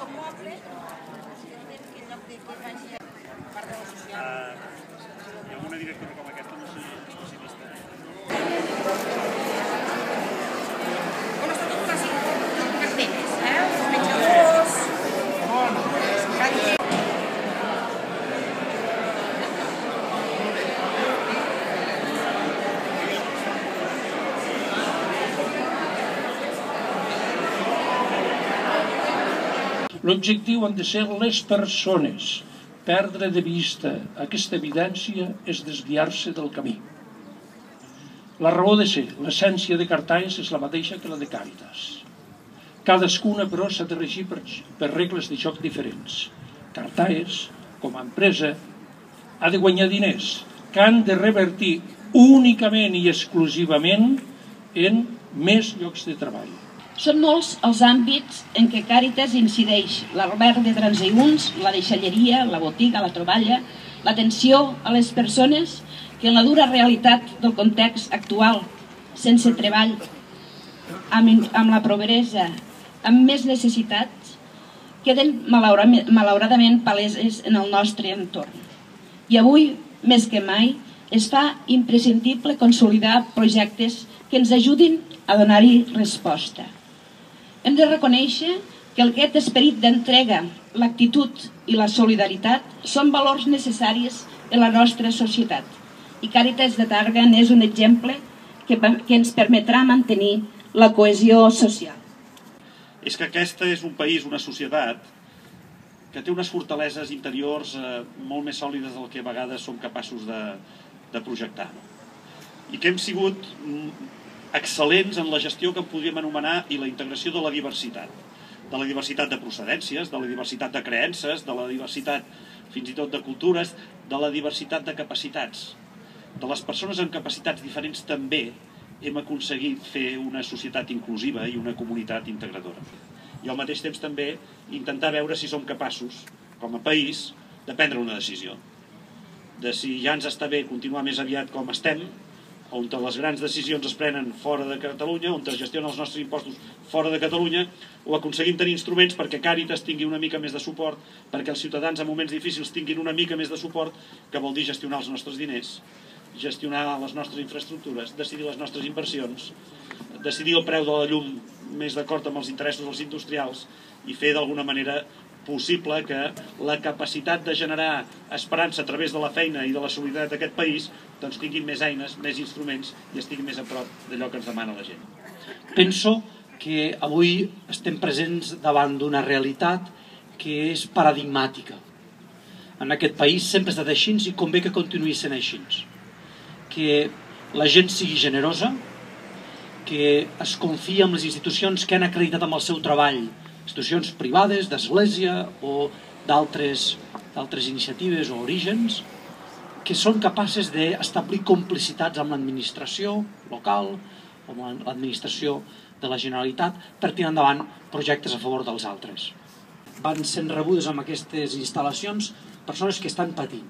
un moble, en lloc de que faci part de la social. Hi ha una directora com aquesta, no sé, especialista. Com està tot quasi per temes, els menjadors, les cadires. L'objectiu han de ser les persones. Perdre de vista aquesta evidència és desviar-se del camí. La raó de ser, l'essència de Cartaes és la mateixa que la de Càritas. Cadascuna, però, s'ha de regir per regles de joc diferents. Cartaes, com a empresa, ha de guanyar diners que han de revertir únicament i exclusivament en més llocs de treball. Són molts els àmbits en què Càritas incideix: l'alberg de transeünts, la deixalleria, la botiga, la troballa, l'atenció a les persones que en la dura realitat del context actual, sense treball, amb la pobresa, amb més necessitats, queden malauradament paleses en el nostre entorn. I avui, més que mai, es fa imprescindible consolidar projectes que ens ajudin a donar-hi resposta. Hem de reconèixer que aquest esperit d'entrega, l'actitud i la solidaritat són valors necessaris en la nostra societat. I Càritas de Tàrrega és un exemple que ens permetrà mantenir la cohesió social. És que aquesta és un país, una societat, que té unes fortaleses interiors molt més sòlides del que a vegades som capaços de projectar. I que hem sigut excel·lents en la gestió que en podríem anomenar i la integració de la diversitat de procedències, de la diversitat de creences, de la diversitat fins i tot de cultures, de la diversitat de capacitats. De les persones amb capacitats diferents també hem aconseguit fer una societat inclusiva i una comunitat integradora. I al mateix temps també intentar veure si som capaços, com a país, de prendre una decisió. De si ja ens està bé continuar més aviat com estem, on les grans decisions es prenen fora de Catalunya, on es gestionen els nostres impostos fora de Catalunya, o aconseguim tenir instruments perquè Càritas tingui una mica més de suport, perquè els ciutadans en moments difícils tinguin una mica més de suport, que vol dir gestionar els nostres diners, gestionar les nostres infraestructures, decidir les nostres inversions, decidir el preu de la llum més d'acord amb els interessos dels industrials i fer d'alguna manera possible que la capacitat de generar esperança a través de la feina i de la solidaritat d'aquest país doncs tinguin més eines, més instruments i estiguin més a prop d'allò que ens demana la gent. Penso que avui estem presents davant d'una realitat que és paradigmàtica. En aquest país sempre ha estat així i convé que continuï sent així. Que la gent sigui generosa, que es confia en les institucions que han acreditat amb el seu treball, institucions privades, d'església o d'altres iniciatives o orígens, que són capaces d'establir complicitats amb l'administració local o amb l'administració de la Generalitat per tirar endavant projectes a favor dels altres. Van sent rebudes amb aquestes instal·lacions persones que estan patint,